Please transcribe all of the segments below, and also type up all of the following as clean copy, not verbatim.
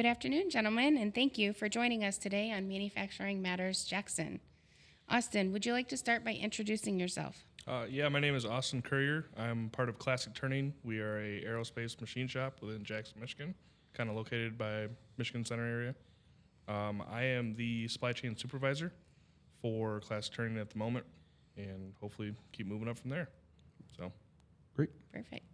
Good afternoon, gentlemen, and thank you for joining us today on Manufacturing Matters Jackson. Austin, would you like to start by introducing yourself? My name is Austin Currier. I'm part of Classic Turning. We are a aerospace machine shop within Jackson, Michigan, kind of located by Michigan Center area. I am the supply chain supervisor for Classic Turning at the moment, and hopefully keep moving up from there. So, Great. Perfect.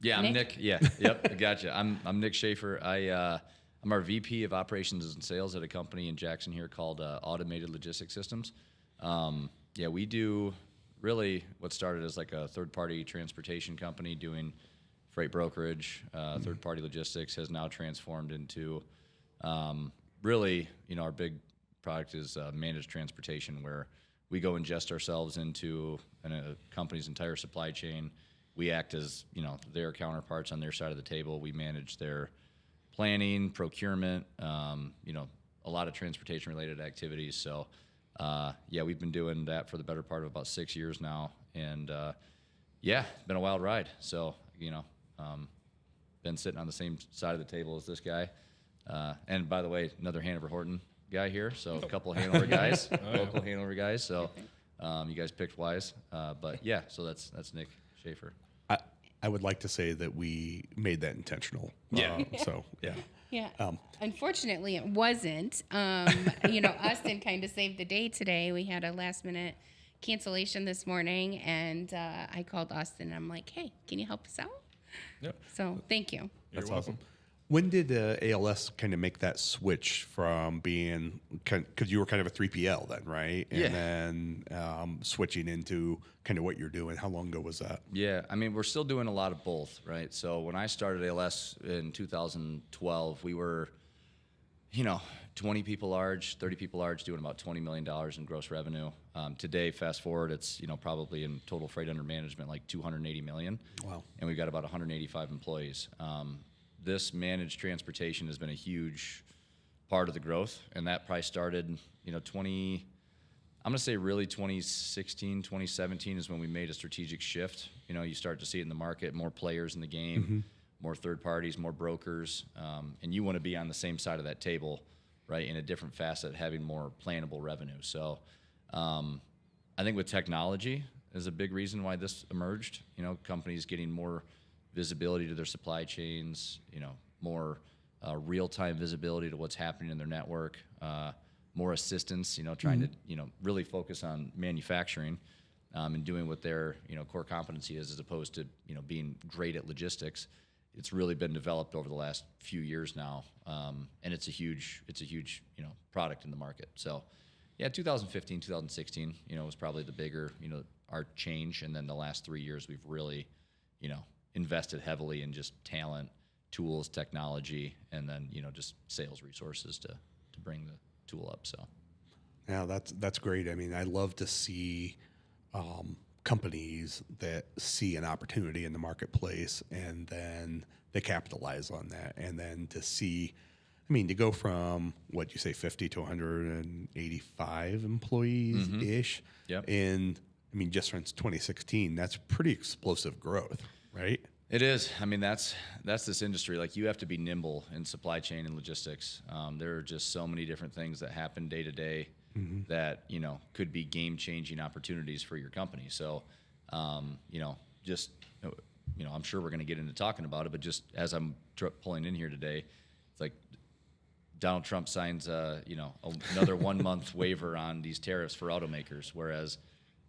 Yeah, I'm Nick? Nick. Yeah, yep, I gotcha. I'm Nick Schaefer. I'm our VP of Operations and Sales at a company in Jackson here called Automated Logistics Systems. We do really what started as like a third-party transportation company doing freight brokerage. Third-party logistics has now transformed into really, our big product is managed transportation, where we go ingest ourselves into a company's entire supply chain. We act as, their counterparts on their side of the table. We manage their planning, procurement, a lot of transportation-related activities. So, we've been doing that for the better part of about 6 years now. And, it's been a wild ride. So, been sitting on the same side of the table as this guy. And, by the way, another Hanover Horton guy here. So, a couple of Hanover guys, local Hanover guys. So, you guys picked wise. So that's Nick Schaefer. I would like to say that we made that intentional. Yeah. Yeah. Unfortunately, it wasn't. Austin kind of saved the day today. We had a last-minute cancellation this morning, and I called Austin, and I'm like, hey, can you help us out? Yep. So thank you. That's You're awesome. welcome. When did ALS kind of make that switch from being, because you were kind of a 3PL then, right? And Yeah. then switching into kind of what you're doing. How long ago was that? Yeah, I mean, we're still doing a lot of both, right? So when I started ALS in 2012, we were, 20 people large, 30 people large, doing about $20 million in gross revenue. Today, fast forward, it's, probably in total freight under management, like $280 million. Wow. And we've got about 185 employees. This managed transportation has been a huge part of the growth, and that probably started, I'm going to say really 2016, 2017 is when we made a strategic shift. You start to see it in the market, more players in the game, more third parties, more brokers, and you want to be on the same side of that table, right, in a different facet, having more plannable revenue. So I think with technology is a big reason why this emerged, companies getting more visibility to their supply chains, more real-time visibility to what's happening in their network, more assistance, trying to, really focus on manufacturing and doing what their, core competency is, as opposed to, being great at logistics. It's really been developed over the last few years now, and it's a huge, product in the market. So, 2015, 2016, was probably the bigger, our change, and then the last 3 years we've really, invested heavily in just talent, tools, technology, and then just sales resources to bring the tool up. So, Yeah, that's great. I mean, I love to see companies that see an opportunity in the marketplace and then they capitalize on that. And then to see, to go from what you say, 50 to 185 employees ish. Yep. And just since 2016, that's pretty explosive growth, right? it is. I mean, that's this industry. Like, you have to be nimble in supply chain and logistics. There are just so many different things that happen day to day that could be game-changing opportunities for your company. So, I'm sure we're going to get into talking about it, but just as I'm pulling in here today, it's like Donald Trump signs another 1 month waiver on these tariffs for automakers, whereas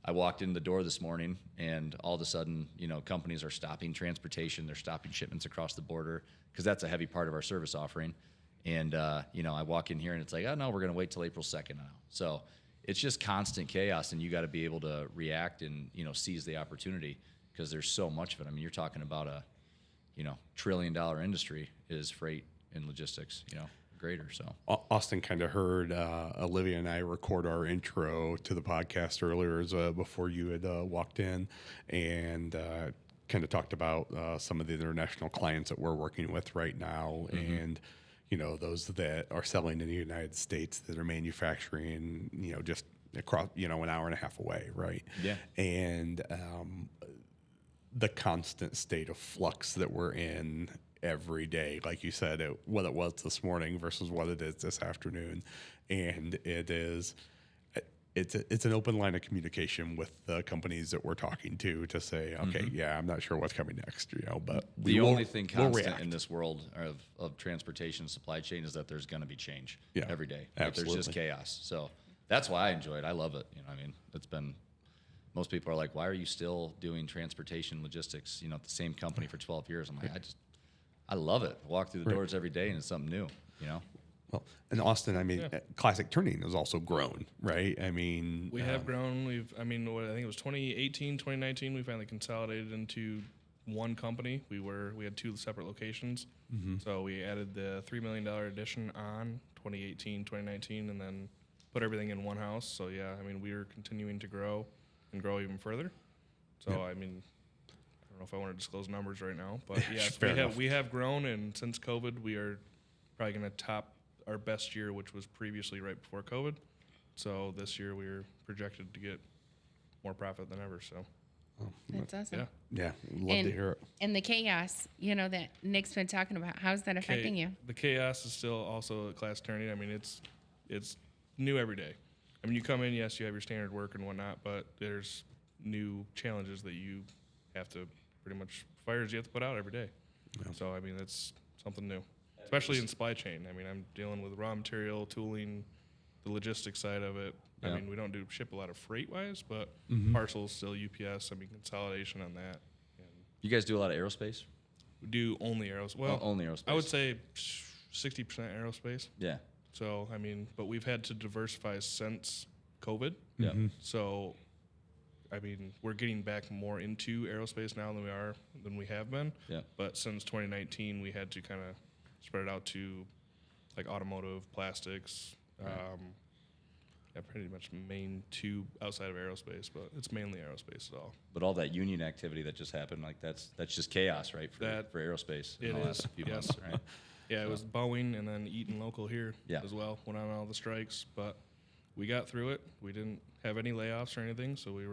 I walked in the door this morning and all of a sudden, companies are stopping transportation. They're stopping shipments across the border because that's a heavy part of our service offering. And, I walk in here and it's like, oh, no, we're going to wait till April 2nd now. So it's just constant chaos, and you got to be able to react and, seize the opportunity because there's so much of it. I mean, you're talking about a, $1 trillion industry is freight and logistics, greater. So Austin kind of heard Olivia and I record our intro to the podcast earlier before you had walked in, and kind of talked about some of the international clients that we're working with right now, and those that are selling in the United States that are manufacturing, just across, an hour and a half away, right? Yeah. And the constant state of flux that we're in every day, like you said, what it was this morning versus what it is this afternoon. And it's an open line of communication with the companies that we're talking to say, okay, yeah, I'm not sure what's coming next, but The only thing constant in this world of transportation supply chain is that there's going to be change every day. Like, there's just chaos. So that's why I enjoy it. I love it. You know, I mean, most people are like, why are you still doing transportation logistics, at the same company for 12 years? I'm like, I love it. I walk through the doors every day and it's something new, Well, in Austin, I mean, Classic Turning has also grown, right? I mean, we have grown. I think it was 2018, 2019, we finally consolidated into one company. We had two separate locations. So we added the $3 million addition on 2018, 2019, and then put everything in one house. So yeah, I mean, we are continuing to grow and grow even further. So I mean, I don't know if I want to disclose numbers right now, but yes, we have grown, and since COVID, we are probably going to top our best year, which was previously right before COVID. So this year we're projected to get more profit than ever. So That's awesome. yeah, love to hear it. And the chaos, that Nick's been talking about, how's that affecting you? The chaos is still also a class turning. I mean, it's new every day. I mean, you come in, yes, you have your standard work and whatnot, but there's new challenges that you have to fires you have to put out every day. Yeah. So, I mean, it's something new, especially in supply chain. I mean, I'm dealing with raw material, tooling, the logistics side of it. Yeah. I mean, we don't ship a lot of freight-wise, but parcels still UPS. I mean, consolidation on that. And you guys do a lot of aerospace? We do only aerospace. Well, only aerospace. I would say 60% aerospace. Yeah. So, I mean, but we've had to diversify since COVID. Yeah. So, I mean, we're getting back more into aerospace now than we have been. Yeah. But since 2019, we had to kind of spread it out to like automotive, plastics. Right. Pretty much main two outside of aerospace, but it's mainly aerospace at all. But all that union activity that just happened, like that's just chaos, right? For aerospace. It is. Few months, right? Yeah, it was Boeing and then Eaton Local here as well. Went on all the strikes, but we got through it. We didn't have any layoffs or anything, so we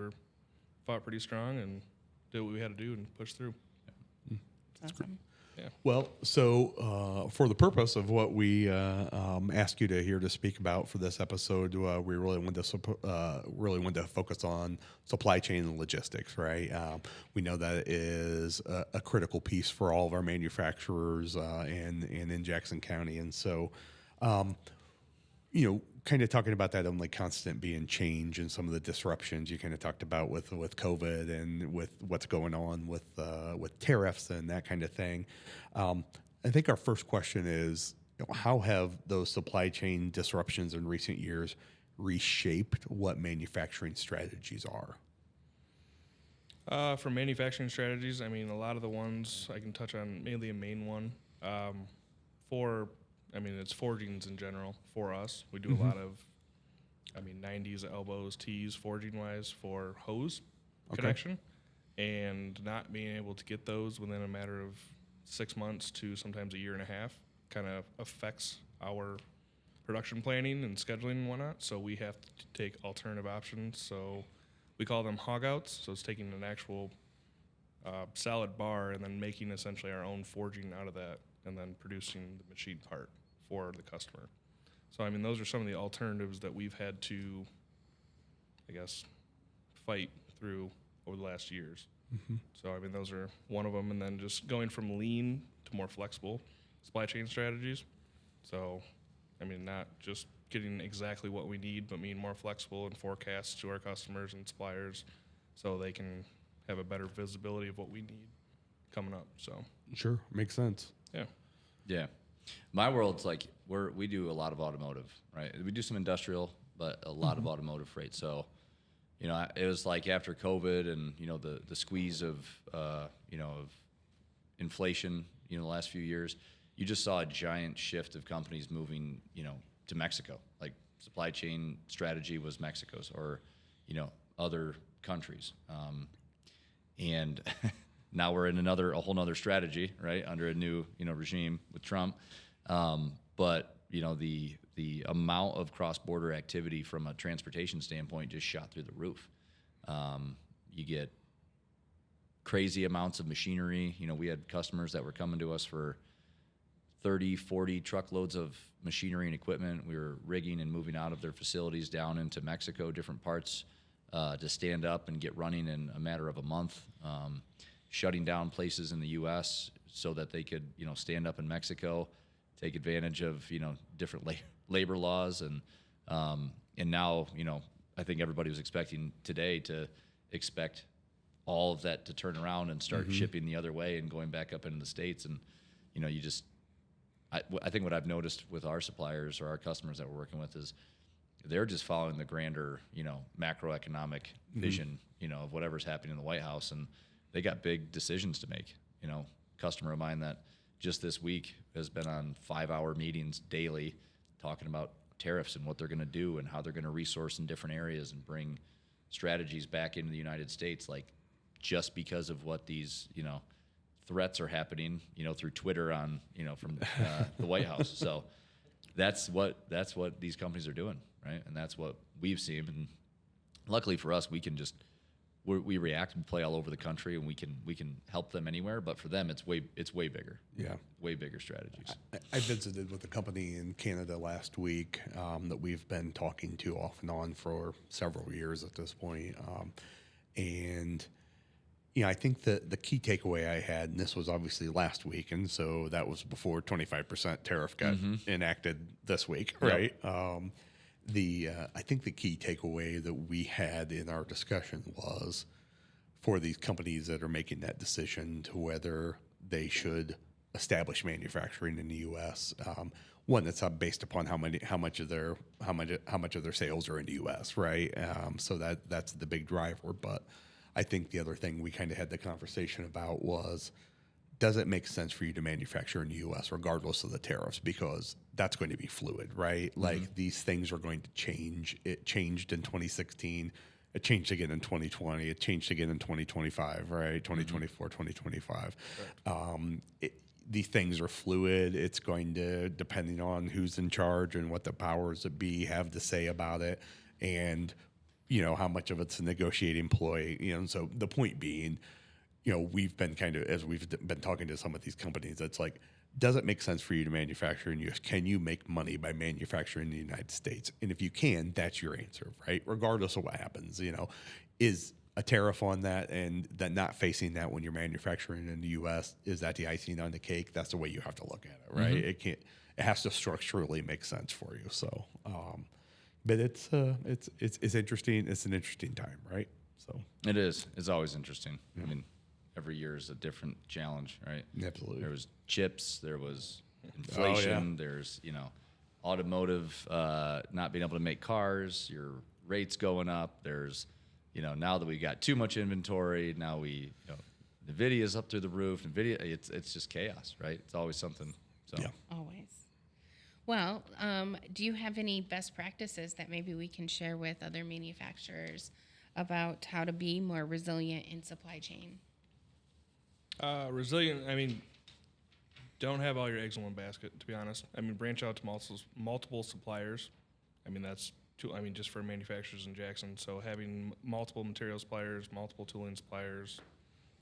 fought pretty strong and did what we had to do and pushed through. That's awesome. Yeah. Well, so for the purpose of what we ask you to hear to speak about for this episode, we really wanted to focus on supply chain and logistics, right? We know that it is a critical piece for all of our manufacturers and in Jackson County, and so kind of talking about that only constant being change and some of the disruptions you kind of talked about with COVID and with what's going on with tariffs and that kind of thing. I think our first question is, how have those supply chain disruptions in recent years reshaped what manufacturing strategies are? For manufacturing strategies, I mean, a lot of the ones I can touch on, mainly a main one. It's forgings in general for us. We do a lot of, 90s, elbows, T's, forging-wise for hose connection. And not being able to get those within a matter of 6 months to sometimes a year and a half kind of affects our production planning and scheduling and whatnot. So we have to take alternative options. So we call them hog outs. So it's taking an actual solid bar and then making essentially our own forging out of that and then producing the machine part for the customer. So, those are some of the alternatives that we've had to, fight through over the last years. So, those are one of them. And then just going from lean to more flexible supply chain strategies. So, not just getting exactly what we need, but being more flexible and forecasts to our customers and suppliers so they can have a better visibility of what we need coming up. So, sure, makes sense. Yeah. Yeah. My world's like we do a lot of automotive, right? We do some industrial, but a lot of automotive freight. So, it was like after COVID and the squeeze of of inflation, the last few years, you just saw a giant shift of companies moving, to Mexico. Like supply chain strategy was Mexico's or other countries, and now we're in a whole nother strategy, right, under a new regime with Trump. But the amount of cross-border activity from a transportation standpoint just shot through the roof. You get crazy amounts of machinery. You know, we had customers that were coming to us for 30, 40 truckloads of machinery and equipment. We were rigging and moving out of their facilities down into Mexico, different parts, to stand up and get running in a matter of a month, shutting down places in the U.S. so that they could, you know, stand up in Mexico, take advantage of, you know, different labor laws. And now, you know, I think everybody was expecting today to expect all of that to turn around and start shipping the other way and going back up into the States. And, you know, I think what I've noticed with our suppliers or our customers that we're working with is they're just following the grander, you know, macroeconomic vision, you know, of whatever's happening in the White House. And they got big decisions to make. You know, customer of mine that just this week has been on 5-hour meetings daily talking about tariffs and what they're going to do and how they're going to resource in different areas and bring strategies back into the United States, like just because of what these, you know, threats are happening, you know, through Twitter on, you know, from the White House. So that's what these companies are doing, right? And that's what we've seen. And luckily for us, we can just we react and play all over the country, and we can help them anywhere. But for them, it's way bigger. Yeah, way bigger strategies. I visited with a company in Canada last week that we've been talking to off and on for several years at this point, and you know, I think the key takeaway I had, and this was obviously last week, and so that was before 25% tariff got enacted this week, right? I think the key takeaway that we had in our discussion was for these companies that are making that decision to whether they should establish manufacturing in the U.S. One that's based upon how much of their sales are in the U.S. Right? So that's the big driver. But I think the other thing we kind of had the conversation about was, does it make sense for you to manufacture in the U.S. regardless of the tariffs? Because that's going to be fluid, right? Like these things are going to change. It changed in 2016. It changed again in 2020. It changed again in 2025, right? 2024, 2025. These things are fluid. It's going to, depending on who's in charge and what the powers that be have to say about it, and you know how much of it's a negotiating ploy. You know, so the point being, you know, we've been as we've been talking to some of these companies, it's like, does it make sense for you to manufacture in the U.S.? Can you make money by manufacturing in the United States? And if you can, that's your answer, right? Regardless of what happens, you know, is a tariff on that and then not facing that when you're manufacturing in the U.S., is that the icing on the cake? That's the way you have to look at it, right? It has to structurally make sense for you. So, but it's interesting. It's an interesting time, right? So it is. It's always interesting. Yeah. I mean, every year is a different challenge, right? Absolutely. There was chips, there was inflation, there's, you know, automotive not being able to make cars, your rates going up. There's, you know, now that we got too much inventory, now you know, NVIDIA's up through the roof. NVIDIA, it's just chaos, right? It's always something. So yeah. Always. Well, do you have any best practices that maybe we can share with other manufacturers about how to be more resilient in supply chain? Resilient, I mean, don't have all your eggs in one basket, to be honest. I mean, branch out to multiple suppliers. I mean, just for manufacturers in Jackson. So having multiple material suppliers, multiple tooling suppliers,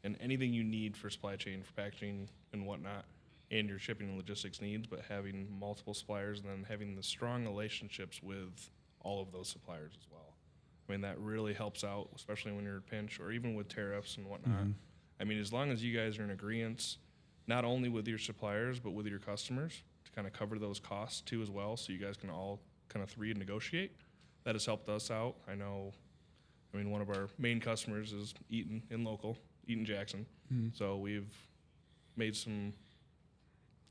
and anything you need for supply chain, for packaging and whatnot, and your shipping and logistics needs, but having multiple suppliers and then having the strong relationships with all of those suppliers as well. I mean, that really helps out, especially when you're in a pinch or even with tariffs and whatnot. I mean, as long as you guys are in agreement, not only with your suppliers, but with your customers to kind of cover those costs too as well, so you guys can all kind of negotiate. That has helped us out. I mean, one of our main customers is Eaton Jackson. So we've made some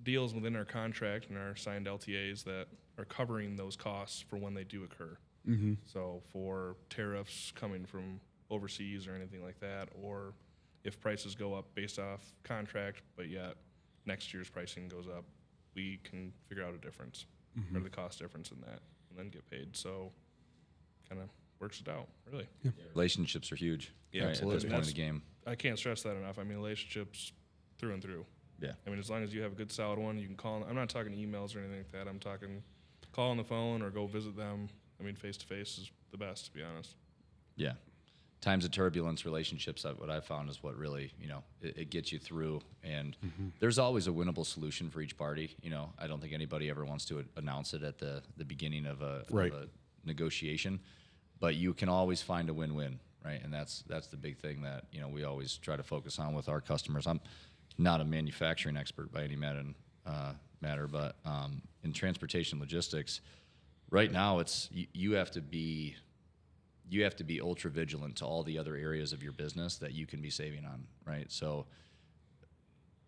deals within our contract and our signed LTAs that are covering those costs for when they do occur. So for tariffs coming from overseas or anything like that, or if prices go up based off contract, but yet next year's pricing goes up, we can figure out a difference or the cost difference in that and then get paid. So kind of works it out, really. Yeah. Relationships are huge. Yeah, right, absolutely. At this point in the game. I can't stress that enough. I mean, relationships through and through. Yeah. I mean, as long as you have a good, solid one, you can call. I'm not talking emails or anything like that. I'm talking call on the phone or go visit them. I mean, face-to-face is the best, to be honest. Yeah. times of turbulence, relationships, what I've found is what really, it gets you through. And there's always a winnable solution for each party. I don't think anybody ever wants to announce it at the beginning of a negotiation, but you can always find a win-win, right? And that's the big thing that, we always try to focus on with our customers. I'm not a manufacturing expert by any matter, but in transportation logistics, right now it's you have to be ultra vigilant to all the other areas of your business that you can be saving on, right? So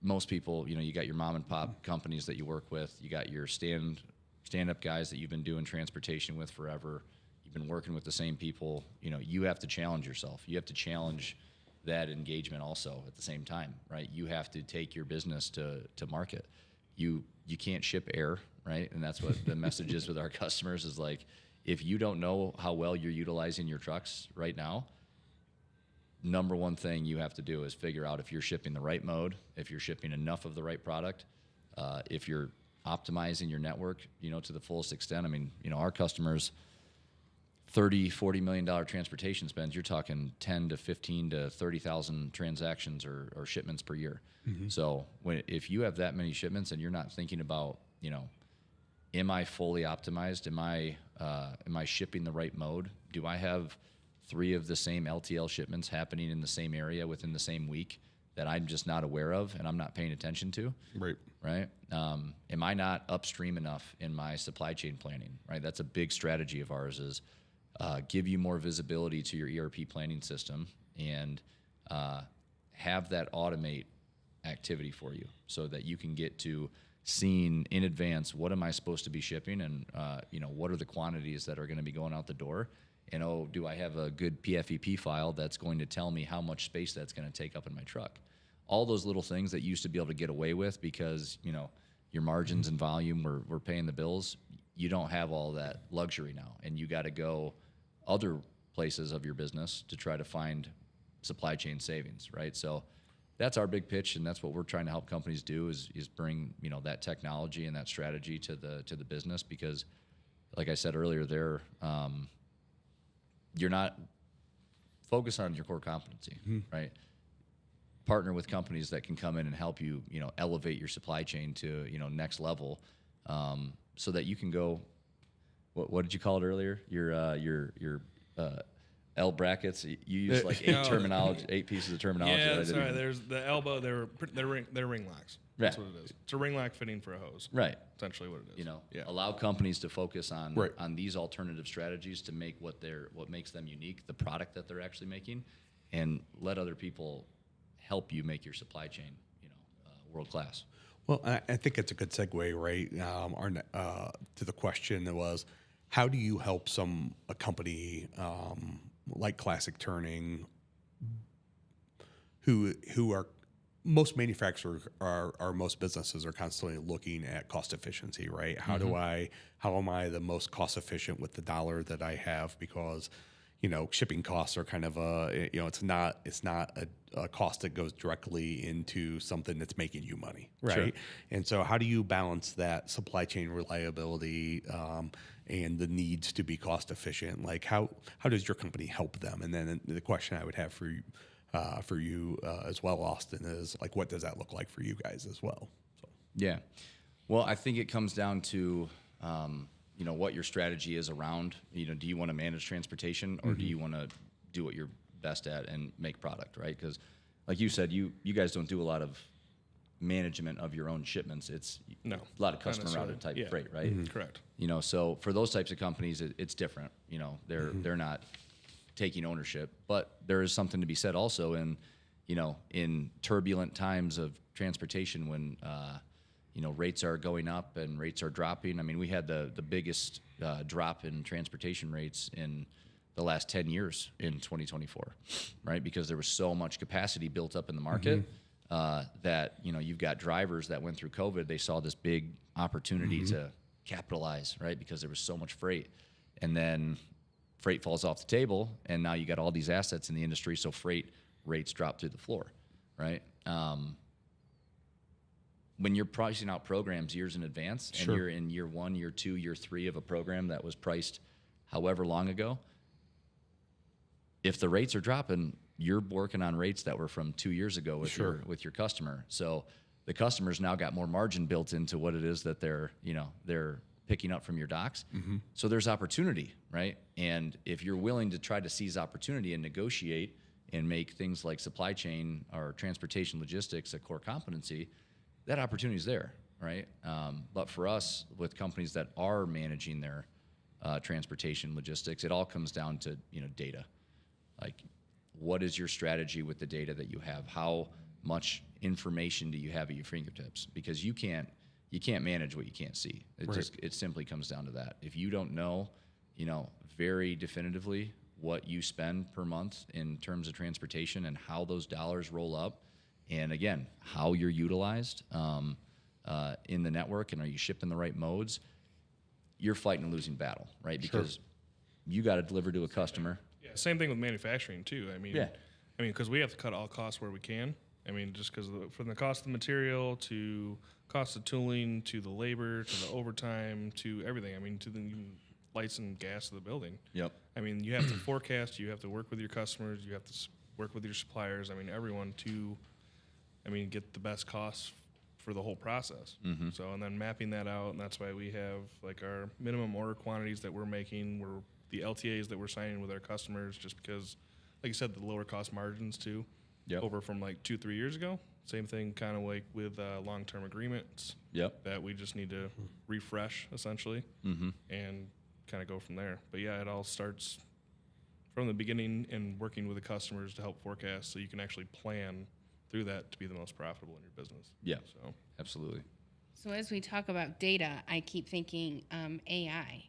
most people, you got your mom and pop companies that you work with, you got your stand-up guys that you've been doing transportation with forever, you've been working with the same people, you have to challenge yourself. You have to challenge that engagement also at the same time, right? You have to take your business to market. You can't ship air, right? And that's what the message is with our customers is like, if you don't know how well you're utilizing your trucks right now, number one thing you have to do is figure out if you're shipping the right mode, if you're shipping enough of the right product, if you're optimizing your network, to the fullest extent. I mean, our customers, $30-40 million transportation spends, you're talking 10 to 15 to 30,000 transactions or shipments per year. So if you have that many shipments and you're not thinking about, am I fully optimized? Am I shipping the right mode? Do I have 3 of the same LTL shipments happening in the same area within the same week that I'm just not aware of and I'm not paying attention to? Right. Am I not upstream enough in my supply chain planning? Right. That's a big strategy of ours is give you more visibility to your ERP planning system and have that automate activity for you so that you can get to seeing in advance what am I supposed to be shipping and what are the quantities that are going to be going out the door, and do I have a good PFEP file that's going to tell me how much space that's going to take up in my truck. All those little things that you used to be able to get away with because your margins and volume were paying the bills. You don't have all that luxury now, and you got to go other places of your business to try to find supply chain savings, right? So that's our big pitch, and that's what we're trying to help companies do is bring that technology and that strategy to the business because, like I said earlier, you're not focused on your core competency, right? Partner with companies that can come in and help you, elevate your supply chain to next level, so that you can go. What did you call it earlier? Your L brackets. You use like 8 pieces of terminology. Yeah, sorry. There's the elbow. They're ring locks. That's what it is. It's a ring lock fitting for a hose. Right. Essentially what it is. Allow companies to focus on these alternative strategies to make what makes them unique, the product that they're actually making, and let other people help you make your supply chain, world class. Well, I think it's a good segue, right? To the question that was, how do you help a company like Classic Turning, who are most manufacturers are most businesses are constantly looking at cost efficiency, right? How am I the most cost efficient with the dollar that I have? Because shipping costs are kind of it's not a cost that goes directly into something that's making you money, right? Sure. And so how do you balance that supply chain reliability and the needs to be cost efficient? Like how does your company help them? And then the question I would have for you as well, Austin, is like, what does that look like for you guys as well? So. Yeah, well, I think it comes down to what your strategy is around, do you want to manage transportation or do you want to do what you're best at and make product, right? Because like you said, you guys don't do a lot of management of your own shipments. It's a lot of customer routed type freight, right? Correct. So for those types of companies, it's different. They're not taking ownership, but there is something to be said also in turbulent times of transportation when rates are going up and rates are dropping. I mean, we had the biggest drop in transportation rates in the last 10 years in 2024, right? Because there was so much capacity built up in the market that, you've got drivers that went through COVID. They saw this big opportunity to capitalize, right? Because there was so much freight. And then freight falls off the table, and now you got all these assets in the industry, so freight rates drop through the floor, right? When you're pricing out programs years in advance, and you're in year 1, year 2, year 3 of a program that was priced however long ago, if the rates are dropping, you're working on rates that were from 2 years ago with your customer. So the customer's now got more margin built into what it is that they're picking up from your docks. So there's opportunity, right? And if you're willing to try to seize opportunity and negotiate and make things like supply chain or transportation logistics a core competency, that opportunity is there, right? But for us, with companies that are managing their transportation logistics, it all comes down to data. Like, what is your strategy with the data that you have? How much information do you have at your fingertips? Because you can't manage what you can't see. It simply comes down to that. If you don't know, very definitively what you spend per month in terms of transportation and how those dollars roll up, and again, how you're utilized in the network, and are you shipping the right modes, you're fighting a losing battle, right? Because you got to deliver to a customer. Yeah, same thing with manufacturing too. I mean, because we have to cut all costs where we can. I mean, just because from the cost of the material to cost of tooling to the labor to the overtime to everything. I mean, to the lights and gas of the building. Yep. I mean, you have to forecast. You have to work with your customers. You have to work with your suppliers. I mean, everyone to, get the best costs for the whole process. So, and then mapping that out, and that's why we have like our minimum order quantities that we're making, the LTAs that we're signing with our customers, just because, like you said, the lower cost margins too. Yep. Over from like 2-3 years ago. Same thing kind of like with long-term agreements. Yep. That we just need to refresh essentially and kind of go from there. But yeah, it all starts from the beginning and working with the customers to help forecast so you can actually plan through that to be the most profitable in your business. Yeah. So Absolutely. So as we talk about data, I keep thinking AI.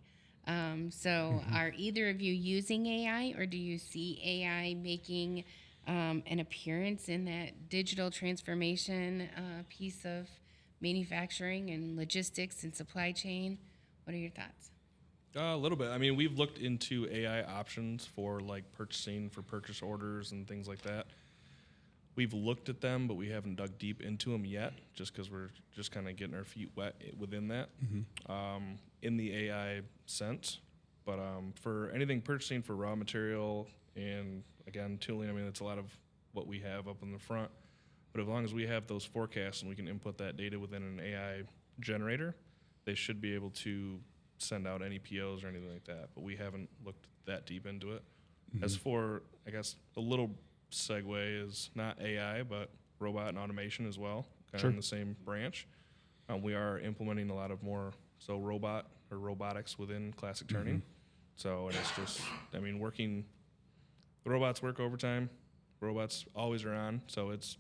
So are either of you using AI, or do you see AI making an appearance in that digital transformation piece of manufacturing and logistics and supply chain? What are your thoughts? a little bit. I mean, we've looked into AI options for like purchasing for purchase orders and things like that. We've looked at them, but we haven't dug deep into them yet, just because we're just kind of getting our feet wet within that, in the AI sense. But for anything purchasing for raw material and, again, tooling, I mean, it's a lot of what we have up in the front. But as long as we have those forecasts and we can input that data within an AI generator, they should be able to send out any POs or anything like that. But we haven't looked that deep into it. As for, I guess, a little segue is not AI, but robot and automation as well, kind of in the same branch. We are implementing a lot of more robotics within classic turning. So, and it's just, I mean, the robots work overtime. Robots always are on, so it's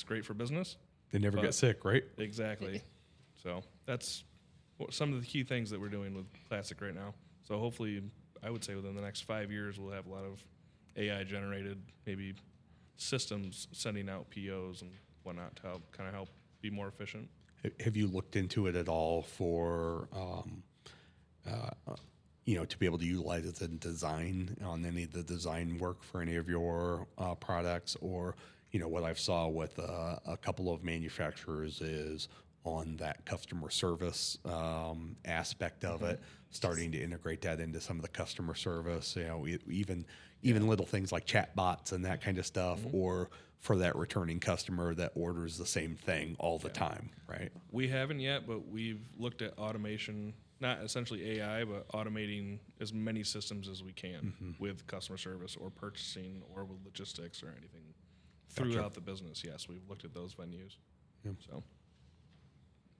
great for business. They never get sick, right? Exactly. So that's some of the key things that we're doing with classic right now. So hopefully, I would say within the next 5 years, we'll have a lot of AI-generated maybe systems sending out POs and whatnot to help be more efficient. Have you looked into it at all for, to be able to utilize it in design on any of the design work for any of your products? Or, what I've saw with a couple of manufacturers is on that customer service aspect of it, starting to integrate that into some of the customer service, even little things like chat bots and that kind of stuff, or for that returning customer that orders the same thing all the time, right? We haven't yet, but we've looked at automation, not essentially AI, but automating as many systems as we can with customer service or purchasing or with logistics or anything throughout the business. Yes, we've looked at those venues. Yep. So,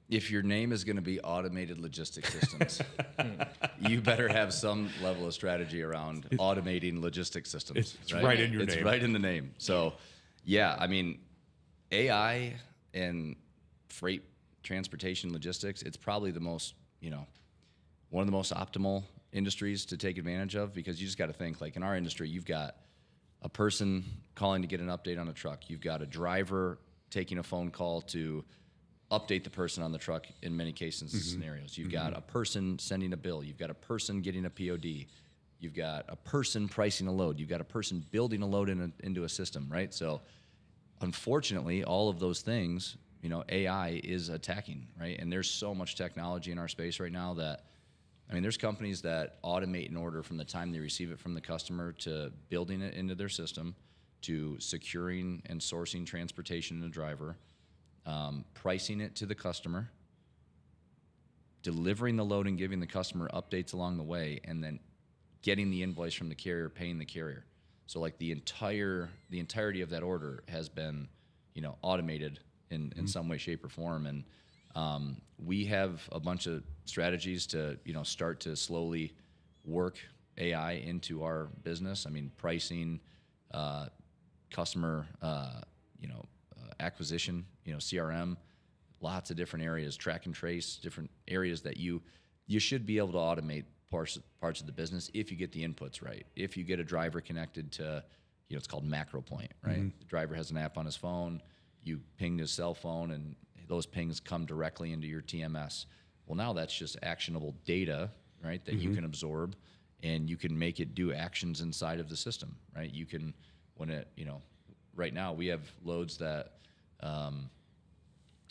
if your name is going to be automated logistics systems, you better have some level of strategy around automating logistics systems. It's right in your name. It's right in the name. So, yeah, I mean, AI and freight transportation logistics, it's probably the most, one of the most optimal industries to take advantage of, because you just got to think, like in our industry, you've got a person calling to get an update on a truck. You've got a driver taking a phone call to update the person on the truck in many cases and scenarios. You've got a person sending a bill. You've got a person getting a POD. You've got a person pricing a load. You've got a person building a load into a system, right? So unfortunately, all of those things, AI is attacking, right? And there's so much technology in our space right now that I mean, there's companies that automate an order from the time they receive it from the customer to building it into their system, to securing and sourcing transportation and a driver, pricing it to the customer, delivering the load and giving the customer updates along the way, and then getting the invoice from the carrier, paying the carrier. So like the entirety of that order has been, automated in some way, shape, or form. And we have a bunch of strategies to, start to slowly work AI into our business. I mean, pricing, customer, acquisition, CRM, lots of different areas, track and trace, different areas that you should be able to automate parts of the business if you get the inputs right. If you get a driver connected to, it's called Macro Point, right? Mm-hmm. The driver has an app on his phone, you ping his cell phone, and those pings come directly into your TMS. Well, now that's just actionable data, right, that you can absorb, and you can make it do actions inside of the system, right? You can, right now we have loads that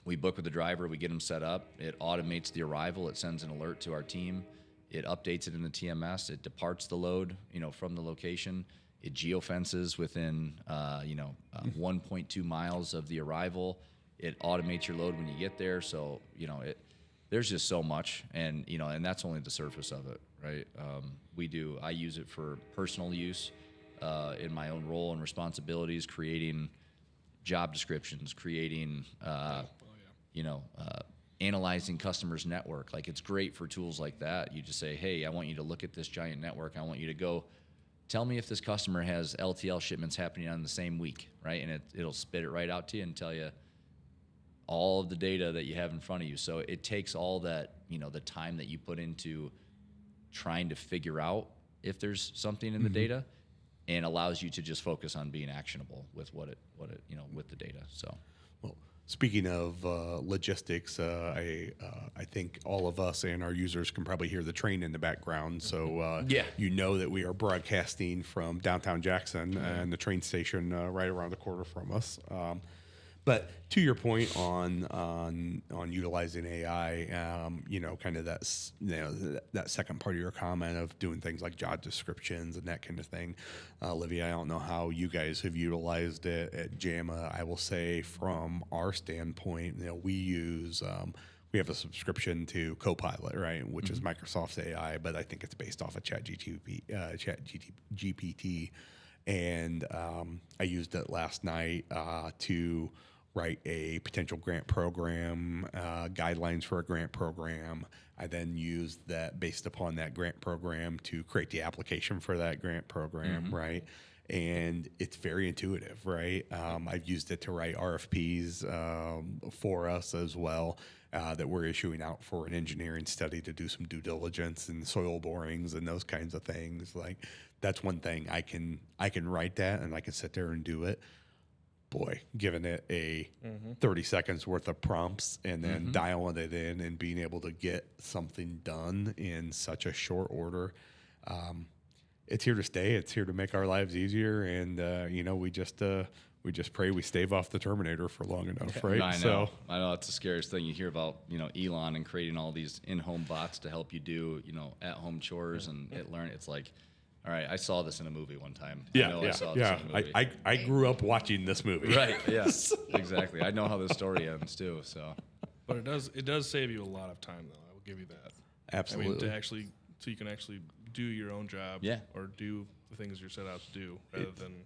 we book with the driver, we get them set up, it automates the arrival, it sends an alert to our team, it updates it in the TMS, it departs the load, from the location, it geofences within, 1.2 miles of the arrival, it automates your load when you get there, so, there's just so much, and, and that's only the surface of it, right? I use it for personal use, in my own role and responsibilities, creating job descriptions, creating, analyzing customers' network. Like, it's great for tools like that. You just say, hey, I want you to look at this giant network. I want you to go tell me if this customer has LTL shipments happening on the same week, right? And it'll spit it right out to you and tell you all of the data that you have in front of you. So it takes all that, the time that you put into trying to figure out if there's something in the data, and allows you to just focus on being actionable with what it with the data. So, well, speaking of logistics, I think all of us and our users can probably hear the train in the background. So that we are broadcasting from downtown Jackson and the train station right around the corner from us. But to your point on utilizing AI, kind of that second part of your comment of doing things like job descriptions and that kind of thing. Olivia, I don't know how you guys have utilized it at JAMA. I will say from our standpoint, we have a subscription to Copilot, right, which is Microsoft's AI, but I think it's based off of ChatGPT. And I used it last night to write a potential grant program, guidelines for a grant program. I then used that based upon that grant program to create the application for that grant program, right? And it's very intuitive, right? I've used it to write RFPs for us as well that we're issuing out for an engineering study to do some due diligence and soil borings and those kinds of things. Like, that's one thing I can write that and I can sit there and do it. Boy, giving it a 30 seconds worth of prompts and then dialing it in and being able to get something done in such a short order. It's here to stay. It's here to make our lives easier. And, we just pray we stave off the Terminator for long enough, right? I know. I know it's the scariest thing. You hear about, Elon and creating all these in-home bots to help you do, at-home chores and learn. It's like, all right, I saw this in a movie one time. I saw this in a movie. I grew up watching this movie. Right, yeah, exactly. I know how the story ends, too, so. But it does save you a lot of time, though. I will give you that. Absolutely. I mean, so you can actually do your own job or do the things you're set out to do rather than...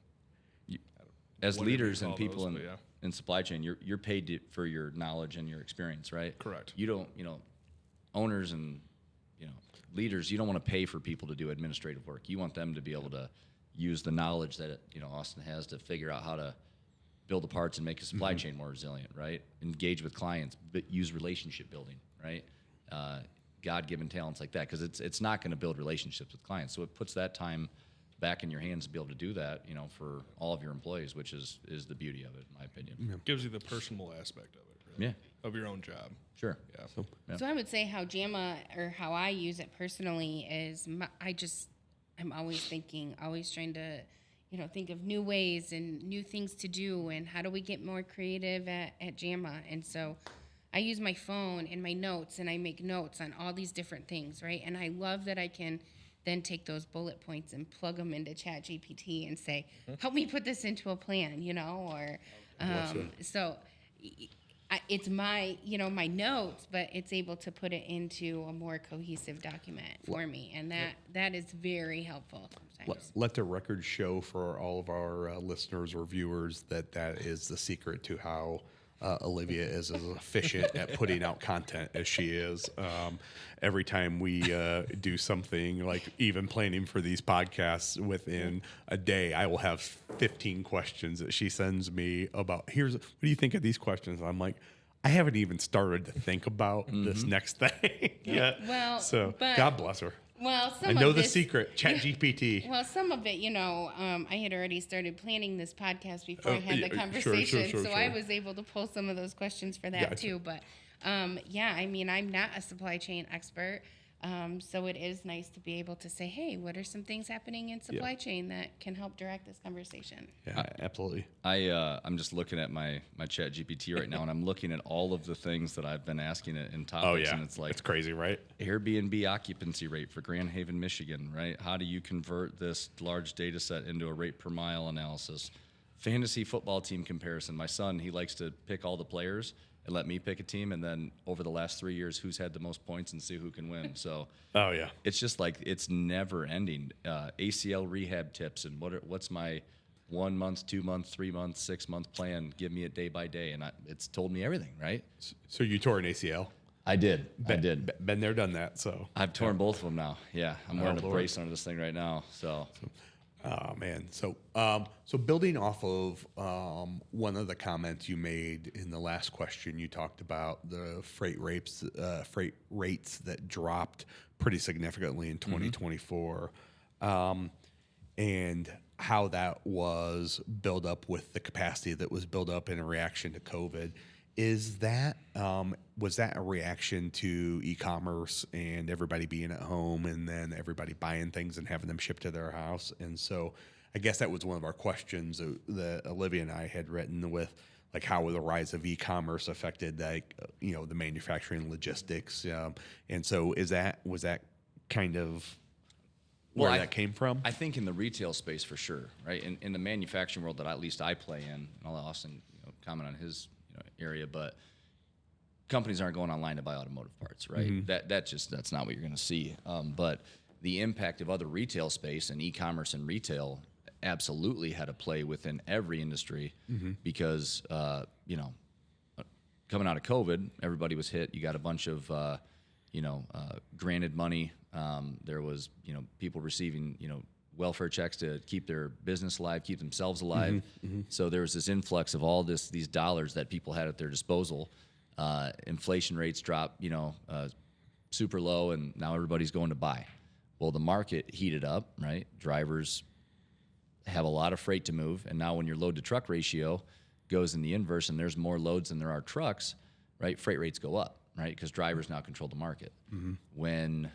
As leaders and people in supply chain, you're paid for your knowledge and your experience, right? Correct. You don't, owners and, leaders, you don't want to pay for people to do administrative work. You want them to be able to use the knowledge that, Austin has to figure out how to build the parts and make a supply chain more resilient, right? Engage with clients, but use relationship building, right? God-given talents like that, because it's not going to build relationships with clients. So it puts that time back in your hands to be able to do that, for all of your employees, which is the beauty of it, in my opinion. Yeah. Gives you the personal aspect of it, really, of your own job. Sure. Yeah. So I would say how JAMA, or how I use it personally, is I'm always trying to, think of new ways and new things to do, and how do we get more creative at JAMA. And so I use my phone and my notes, and I make notes on all these different things, right? And I love that I can then take those bullet points and plug them into ChatGPT and say, help me put this into a plan, or so it's my, my notes, but it's able to put it into a more cohesive document for me. And that is very helpful sometimes. Let the record show for all of our listeners or viewers that is the secret to how Olivia is as efficient at putting out content as she is. Every time we do something, like even planning for these podcasts, within a day, I will have 15 questions that she sends me about, what do you think of these questions? And I'm like, I haven't even started to think about this next thing yet. Well, so but, God bless her. Well, I know the secret, ChatGPT. Well, some of it, I had already started planning this podcast before I had the Sure, conversation, sure. I was able to pull some of those questions for that too. But I'm not a supply chain expert, so it is nice to be able to say, hey, what are some things happening in supply chain that can help direct this conversation? Yeah, absolutely. I'm just looking at my Chat GPT right now, and I'm looking at all of the things that I've been asking it in topics. Oh, yeah. And it's like, it's crazy, right? Airbnb occupancy rate for Grand Haven, Michigan, right? How do you convert this large data set into a rate per mile analysis? Fantasy football team comparison. My son, he likes to pick all the players and let me pick a team, and then over the last 3 years, who's had the most points and see who can win. So Oh, yeah. it's just like, it's never ending. ACL rehab tips, and what's my 1 month, 2 month, 3 month, 6 month plan? Give me it day by day, and it's told me everything, right? So you tore an ACL? I did. Been there, done that. So I've torn both of them now. Yeah, I'm wearing a Lord. brace under this thing right now. So oh man. So building off of one of the comments you made in the last question, you talked about the freight rates that dropped pretty significantly in 2024, and how that was built up with the capacity that was built up in a reaction to COVID. Was that a reaction to e-commerce and everybody being at home, and then everybody buying things and having them shipped to their house? And so I guess that was one of our questions that Olivia and I had written with, like, how the rise of e-commerce affected, like, the manufacturing logistics. And so was that kind of where that came from? I think in the retail space for sure, right? In the manufacturing world that at least I play in, and I'll let Austin comment on his area, but companies aren't going online to buy automotive parts, right? Mm-hmm. That's not what you're going to see. But the impact of other retail space and e-commerce and retail absolutely had a play within every industry, because coming out of COVID, everybody was hit. You got a bunch of granted money. There was people receiving welfare checks to keep their business alive, keep themselves alive. So there was this influx of all these dollars that people had at their disposal. Inflation rates dropped, super low, and now everybody's going to buy. Well, the market heated up, right? Drivers have a lot of freight to move, and now when your load to truck ratio goes in the inverse and there's more loads than there are trucks, right? Freight rates go up, right? Because drivers now control the market. When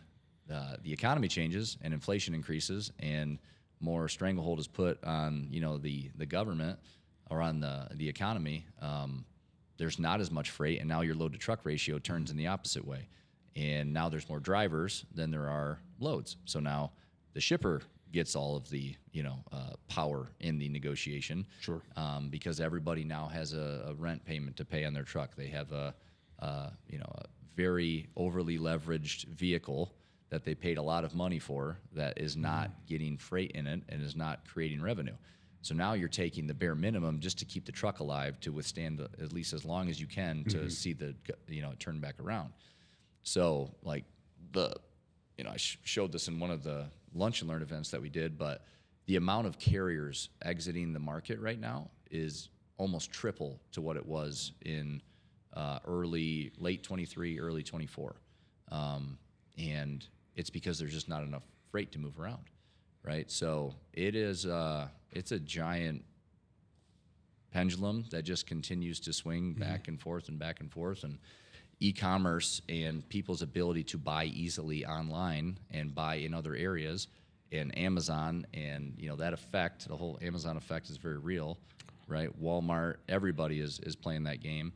the economy changes and inflation increases and more stranglehold is put on the government or on the economy, there's not as much freight, and now your load to truck ratio turns in the opposite way, and now there's more drivers than there are loads. So now the shipper gets all of the power in the negotiation, Sure. Because everybody now has a rent payment to pay on their truck. They have a very overly leveraged vehicle that they paid a lot of money for that is not getting freight in it and is not creating revenue. So now you're taking the bare minimum just to keep the truck alive, to withstand at least as long as you can to see the turn back around. So like I showed this in one of the lunch and learn events that we did, but the amount of carriers exiting the market right now is almost triple to what it was in late 23, early 24. And it's because there's just not enough freight to move around, right? So it is it's a giant pendulum that just continues to swing back and forth and back and forth. And e-commerce and people's ability to buy easily online and buy in other areas, and Amazon, and that effect, the whole Amazon effect is very real, right? Walmart, everybody is playing that game.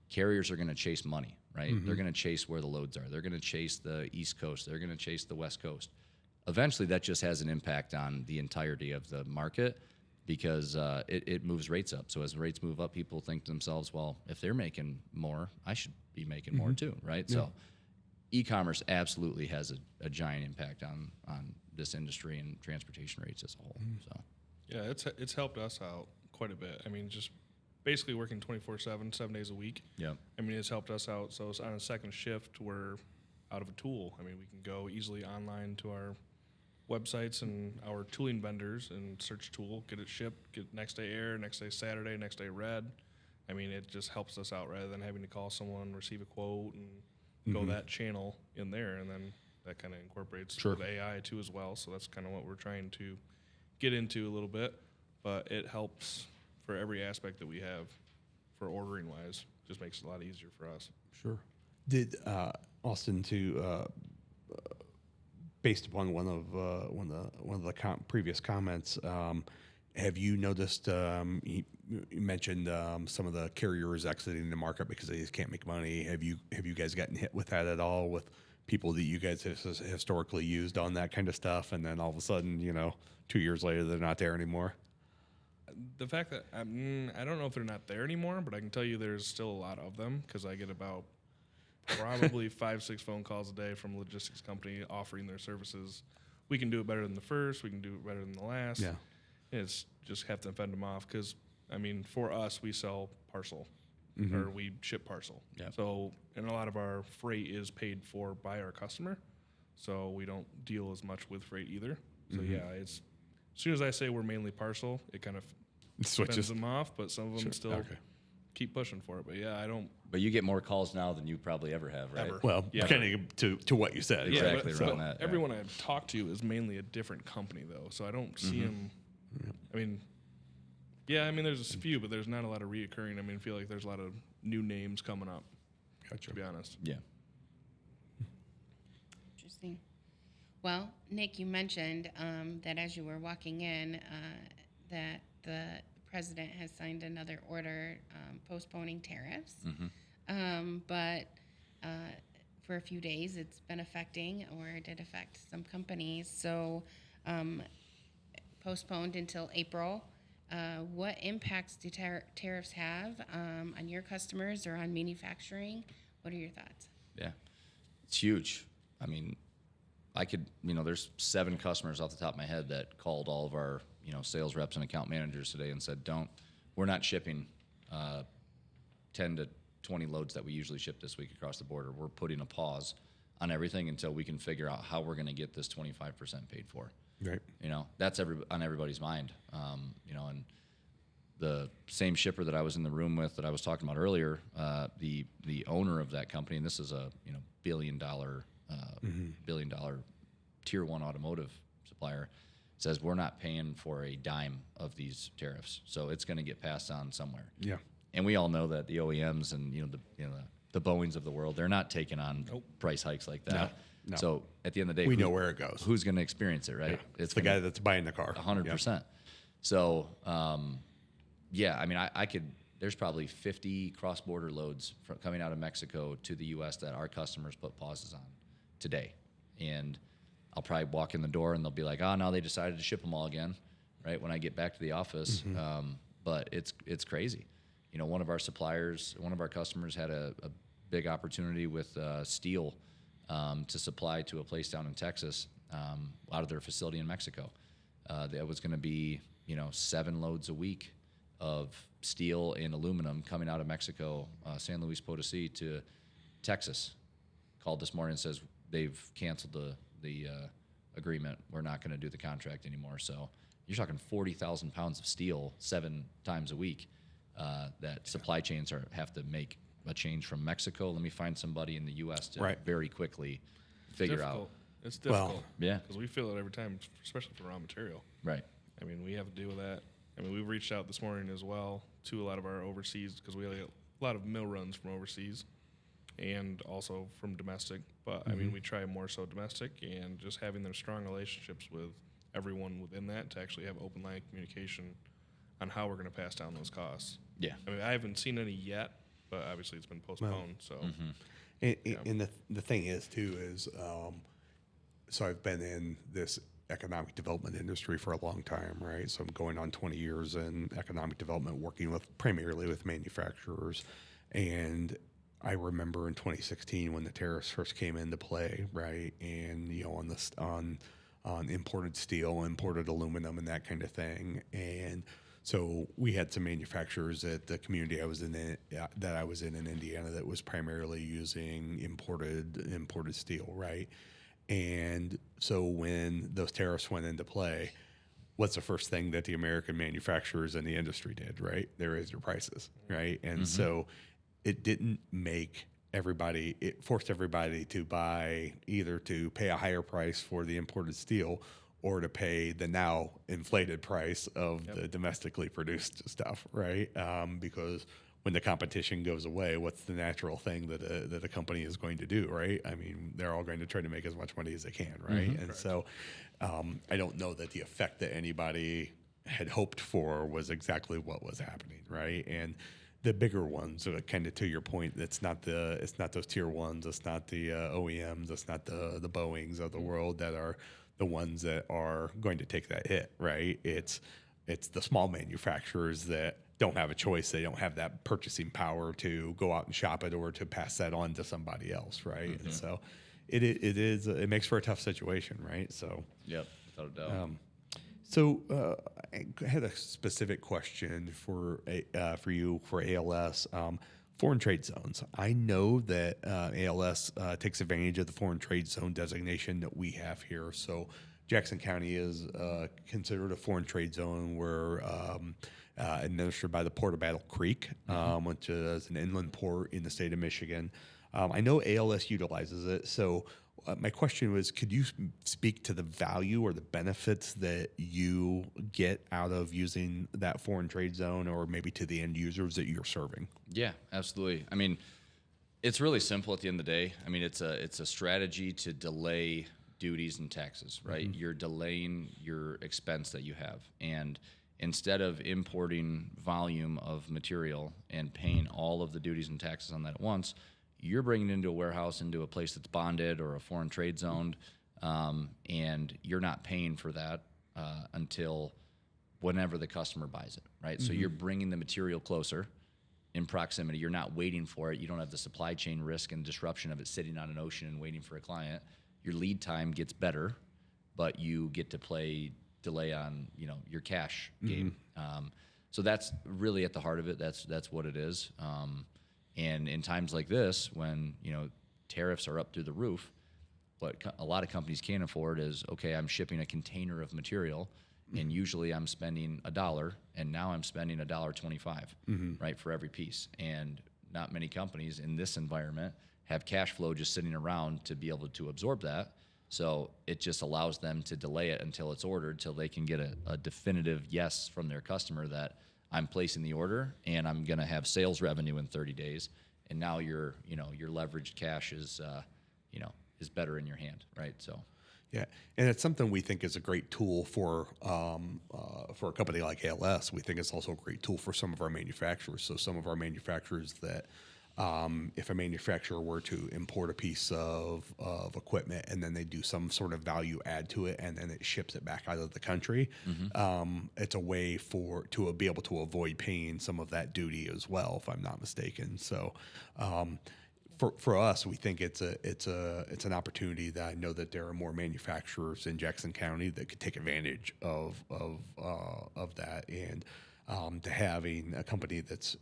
carriers are going to chase money, right? They're going to chase where the loads are. They're going to chase the East Coast. They're going to chase the West Coast. Eventually, that just has an impact on the entirety of the market because it moves rates up. So as rates move up, people think to themselves, well, if they're making more, I should be making more too, right? Yeah. So e-commerce absolutely has a giant impact on this industry and transportation rates as a whole. So Yeah, it's helped us out quite a bit. I mean, just basically working 24/7, 7 days a week. yeah, I mean, it's helped us out. So it's on a second shift, we're out of a tool. I mean, we can go easily online to our websites and our tooling vendors and search tool, get it shipped, get next day air, next day Saturday, next day red. I mean, it just helps us out rather than having to call someone, receive a quote, and go that channel in there. And then that kind of incorporates with AI too as well. So that's kind of what we're trying to get into a little bit. But it helps for every aspect that we have for ordering wise. Just makes it a lot easier for us. Sure. Did Austin based upon one of the previous comments, have you noticed? You mentioned some of the carriers exiting the market because they just can't make money. Have you guys gotten hit with that at all with people that you guys have historically used on that kind of stuff, and then all of a sudden, 2 years later, they're not there anymore? The fact that I don't know if they're not there anymore, but I can tell you there's still a lot of them because I get about probably 5-6 phone calls a day from a logistics company offering their services. We can do it better than the first. We can do it better than the last. Yeah. And it's just have to fend them off because, I mean, for us, we sell parcel or we ship parcel. Yeah. So, and a lot of our freight is paid for by our customer. So we don't deal as much with freight either. So yeah, it's as soon as I say we're mainly parcel, it kind of fends them off, but some of them still keep pushing for it. But yeah, I don't. but you get more calls now than you probably ever have, right? Ever. Well, Yeah. kind of to what you said. Yeah, Exactly but, around but that, yeah. everyone I've talked to is mainly a different company though, so I don't see them. I mean, there's a few, but there's not a lot of reoccurring. I mean, I feel like there's a lot of new names coming up. Gotcha. To be honest. Yeah. Interesting. Well, Nick, you mentioned that as you were walking in, that the president has signed another order postponing tariffs. But for a few days, it's been affecting, or it did affect some companies. So postponed until April. What impacts do tariffs have on your customers or on manufacturing? What are your thoughts? Yeah, it's huge. I mean, there's 7 customers off the top of my head that called all of our, sales reps and account managers today and said, we're not shipping 10 to 20 loads that we usually ship this week across the border. We're putting a pause on everything until we can figure out how we're going to get this 25% paid for. Right. That's on everybody's mind. And the same shipper that I was in the room with that I was talking about earlier, the owner of that company, and this is a billion dollar tier 1 automotive supplier, says we're not paying for a dime of these tariffs, so it's going to get passed on somewhere. Yeah. And we all know that the OEMs and the Boeings of the world, they're not taking on price hikes like that. No. So at the end of the day, We know where it goes. Who's going to experience it, right? Yeah. It's the guy that's buying the car. 100%. So, there's probably 50 cross-border loads coming out of Mexico to the U.S. that our customers put pauses on today. And I'll probably walk in the door and they'll be like, now they decided to ship them all again, right, when I get back to the office. But it's crazy. One of our customers had a big opportunity with Steele to supply to a place down in Texas out of their facility in Mexico. That was going to be 7 loads a week of steel and aluminum coming out of Mexico, San Luis Potosí to Texas. Called this morning and says they've canceled the agreement. We're not going to do the contract anymore. So you're talking 40,000 pounds of steel 7 times a week that supply chains have to make a change from Mexico. Let me find somebody in the U.S. to very quickly figure out. It's difficult. Yeah. Because we feel it every time, especially for raw material. Right. I mean, we have to deal with that. I mean, we've reached out this morning as well to a lot of our overseas, because we have a lot of mill runs from overseas and also from domestic. But, I mean, we try more so domestic, and just having their strong relationships with everyone within that to actually have open line communication on how we're going to pass down those costs. Yeah. I mean, I haven't seen any yet, but obviously it's been postponed. So And the thing is too is, so I've been in this economic development industry for a long time, right? So I'm going on 20 years in economic development, working with primarily with manufacturers. And I remember in 2016 when the tariffs first came into play, right? And on this on imported steel, imported aluminum, and that kind of thing. And so we had some manufacturers at the community I was in Indiana that was primarily using imported steel, right? And so when those tariffs went into play, what's the first thing that the American manufacturers in the industry did, right? They raised their prices, right? And so it didn't make everybody, it forced everybody to buy, either to pay a higher price for the imported steel or to pay the now inflated price of the domestically produced stuff, right? Because when the competition goes away, what's the natural thing that a company is going to do, right? I mean, they're all going to try to make as much money as they can, right? And so I don't know that the effect that anybody had hoped for was exactly what was happening, right? And the bigger ones, kind of to your point, it's not those tier ones, it's not the OEMs, it's not the Boeings of the world that are the ones that are going to take that hit, right? It's the small manufacturers that don't have a choice. They don't have that purchasing power to go out and shop it or to pass that on to somebody else, right? And so it makes for a tough situation, right? So without a doubt. So I had a specific question for you for ALS. Foreign trade zones. I know that ALS takes advantage of the foreign trade zone designation that we have here. So Jackson County is considered a foreign trade zone. We're administered by the Port of Battle Creek, which is an inland port in the state of Michigan. I know ALS utilizes it. So my question was, could you speak to the value or the benefits that you get out of using that foreign trade zone, or maybe to the end users that you're serving? Yeah, absolutely. I mean, it's really simple at the end of the day. I mean, it's a strategy to delay duties and taxes, right? You're delaying your expense that you have. And instead of importing volume of material and paying all of the duties and taxes on that at once, you're bringing it into a warehouse, into a place that's bonded or a foreign trade zoned, and you're not paying for that until whenever the customer buys it, right? So you're bringing the material closer in proximity. You're not waiting for it. You don't have the supply chain risk and disruption of it sitting on an ocean and waiting for a client. Your lead time gets better, but you get to delay on your cash game. So that's really at the heart of it. That's what it is. And in times like this, when tariffs are up through the roof, what a lot of companies can't afford is, okay, I'm shipping a container of material, and usually I'm spending $1, and now I'm spending $1.25, right, for every piece. And not many companies in this environment have cash flow just sitting around to be able to absorb that. So it just allows them to delay it until it's ordered, till they can get a definitive yes from their customer that I'm placing the order and I'm going to have sales revenue in 30 days. And now your leveraged cash is better in your hand, right? So. Yeah, and it's something we think is a great tool for a company like ALS. We think it's also a great tool for some of our manufacturers. So some of our manufacturers that, if a manufacturer were to import a piece of equipment and then they do some sort of value add to it and then it ships it back out of the country, it's a way to be able to avoid paying some of that duty as well, if I'm not mistaken. So. For us, we think it's an opportunity that I know that there are more manufacturers in Jackson County that could take advantage of that, and to having a company that's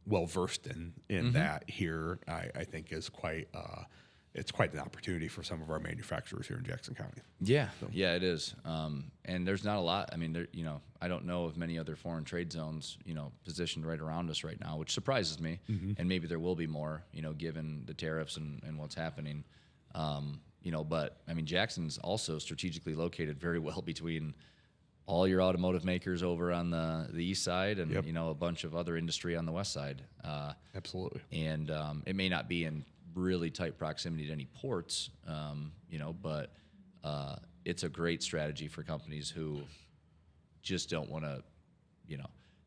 well versed in that here, I think is quite an opportunity for some of our manufacturers here in Jackson County. Yeah, yeah, it is. And there's not a lot. I mean, I don't know of many other foreign trade zones, positioned right around us right now, which surprises me. And maybe there will be more, given the tariffs and what's happening. But I mean, Jackson's also strategically located very well between all your automotive makers over on the east side and, a bunch of other industry on the west side. Absolutely. And it may not be in really tight proximity to any ports, but it's a great strategy for companies who just don't want to,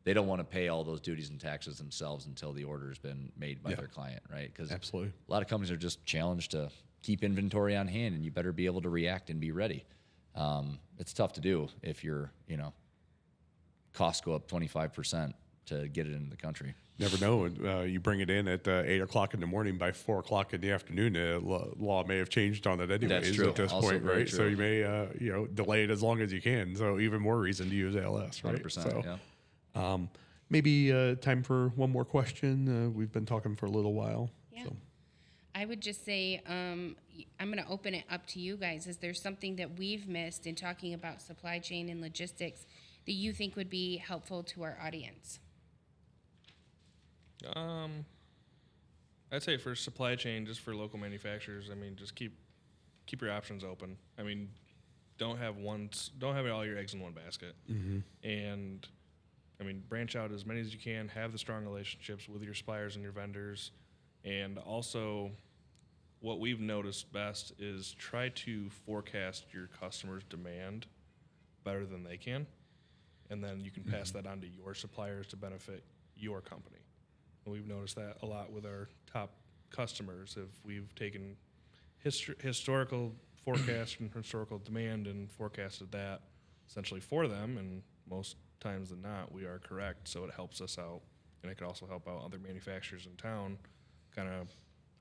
they don't want to pay all those duties and taxes themselves until the order has been made by Yeah. their client, right? Because Absolutely. a lot of companies are just challenged to keep inventory on hand, and you better be able to react and be ready. It's tough to do if your costs go up 25% to get it into the country. Never know. You bring it in at 8 o'clock in the morning. By 4 o'clock in the afternoon, the law may have changed on it anyways true. at this Also point, very right? So true. you may delay it as long as you can. So even more reason to use ALS, right? 100%. So, Yeah. maybe time for one more question. We've been talking for a little while. Yeah. So. I would just say I'm going to open it up to you guys. Is there something that we've missed in talking about supply chain and logistics that you think would be helpful to our audience? I'd say for supply chain, just for local manufacturers, I mean, just keep your options open. I mean, don't have all your eggs in one basket. And I mean, branch out as many as you can. Have the strong relationships with your suppliers and your vendors, and also, what we've noticed best is try to forecast your customers' demand better than they can, and then you can pass that on to your suppliers to benefit your company. And we've noticed that a lot with our top customers. If we've taken historical forecast and historical demand and forecasted that essentially for them, and most times than not, we are correct. So it helps us out, and it can also help out other manufacturers in town. Kind of,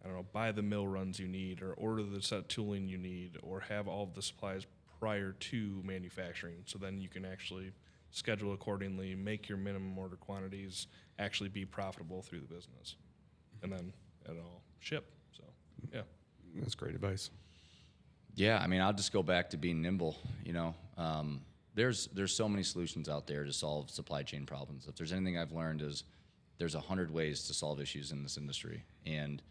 I don't know, buy the mill runs you need, or order the set tooling you need, or have all of the supplies prior to manufacturing. So then you can actually schedule accordingly, make your minimum order quantities, actually be profitable through the business, and then it'll ship. So, yeah. That's great advice. Yeah, I mean, I'll just go back to being nimble. There's so many solutions out there to solve supply chain problems. If there's anything I've learned is there's 100 ways to solve issues in this industry. And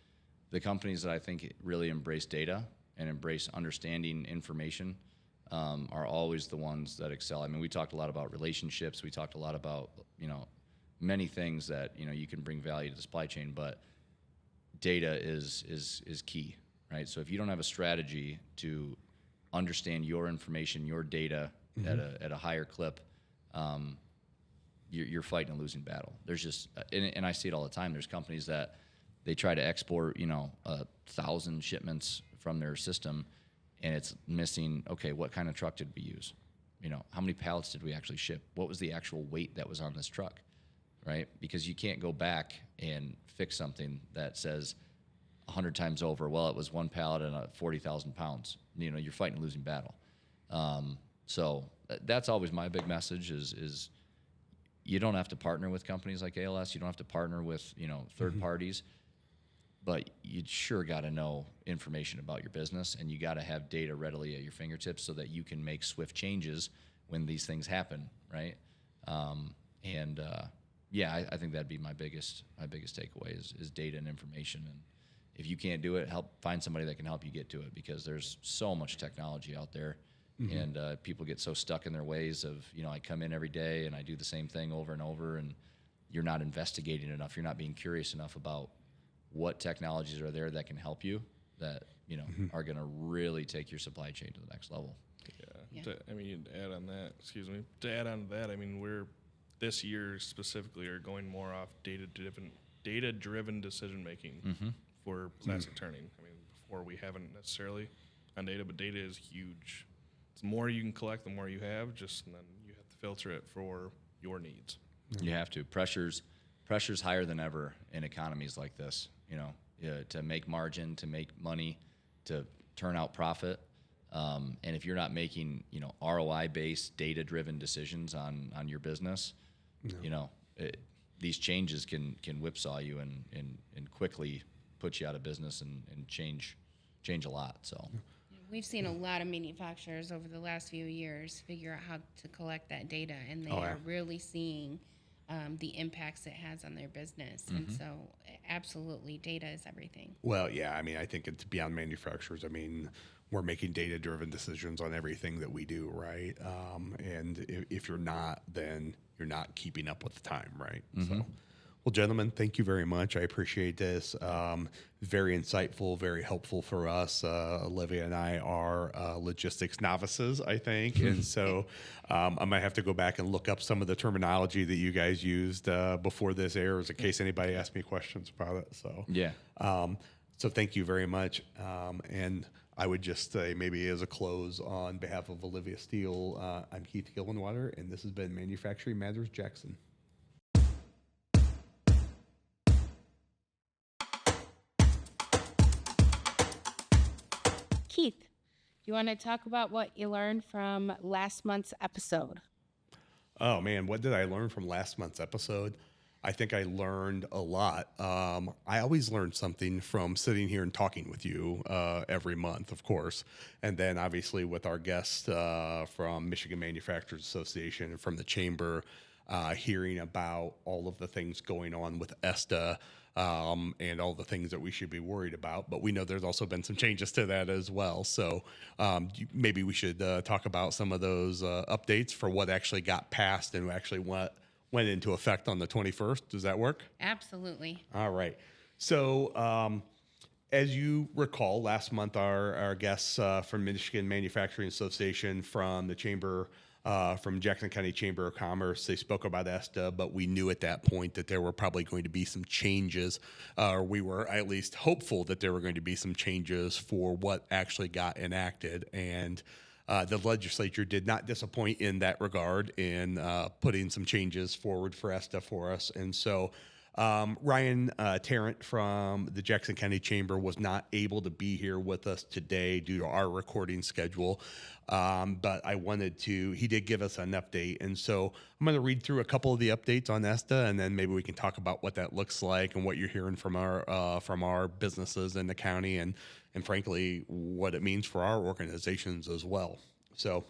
the companies that I think really embrace data and embrace understanding information are always the ones that excel. I mean, we talked a lot about relationships. We talked a lot about, many things that, you can bring value to the supply chain, but data is key, right? So if you don't have a strategy to understand your information, your data at a higher clip, you're fighting a losing battle. There's just, and I see it all the time. There's companies that they try to export, 1,000 shipments from their system, and it's missing. Okay, what kind of truck did we use? How many pallets did we actually ship? What was the actual weight that was on this truck, right? Because you can't go back and fix something that says 100 times over, well, it was one pallet and 40,000 pounds. You're fighting a losing battle. So that's always my big message is you don't have to partner with companies like ALS. You don't have to partner with, third parties, but you sure got to know information about your business, and you got to have data readily at your fingertips so that you can make swift changes when these things happen, right? I think that'd be my biggest takeaway is data and information. And if you can't do it, find somebody that can help you get to it, because there's so much technology out there. And people get so stuck in their ways of, I come in every day and I do the same thing over and over, and you're not investigating enough. You're not being curious enough about what technologies are there that can help you, that, are going to really take your supply chain to the next level. Yeah. To add on that, I mean, we're this year specifically are going more off data-driven decision-making for classic turning. I mean, before we haven't necessarily on data, but data is huge. The more you can collect, the more you have, and then you have to filter it for your needs. You have to. Pressure's higher than ever in economies like this, to make margin, to make money, to turn out profit. And if you're not making, ROI-based, data-driven decisions on your business, these changes can whipsaw you and quickly put you out of business and change a lot. So. We've seen a lot of manufacturers over the last few years figure out how to collect that data, and they are really seeing the impacts it has on their business. And so absolutely, data is everything. Well, yeah, I think it's beyond manufacturers. We're making data-driven decisions on everything that we do, right? And if you're not, then you're not keeping up with the time, right? So, Well, gentlemen, thank you very much. I appreciate this. Very insightful, very helpful for us. Olivia and I are logistics novices, I think. And so I might have to go back and look up some of the terminology that you guys used before this airs in case anybody asks me questions about it. So, Yeah. so thank you very much. And I would just say, maybe as a close, on behalf of Olivia Steele, I'm Keith Gillenwater, and this has been Manufacturing Matters Jackson. Keith, you want to talk about what you learned from last month's episode? Oh man, what did I learn from last month's episode? I think I learned a lot. I always learn something from sitting here and talking with you every month, of course. And then obviously with our guests from Michigan Manufacturers Association and from the Chamber, hearing about all of the things going on with ESTA and all the things that we should be worried about. But we know there's also been some changes to that as well. So maybe we should talk about some of those updates for what actually got passed and actually what went into effect on the 21st. Does that work? Absolutely. All right. So as you recall, last month our guests from Michigan Manufacturing Association, from the Chamber, from Jackson County Chamber of Commerce, they spoke about ESTA, but we knew at that point that there were probably going to be some changes, or we were at least hopeful that there were going to be some changes for what actually got enacted. And the legislature did not disappoint in that regard in putting some changes forward for ESTA for us. And so Ryan Tarrant from the Jackson County Chamber was not able to be here with us today due to our recording schedule. But he did give us an update. And so I'm going to read through a couple of the updates on ESTA, and then maybe we can talk about what that looks like and what you're hearing from our businesses in the county, and frankly, what it means for our organizations as well. So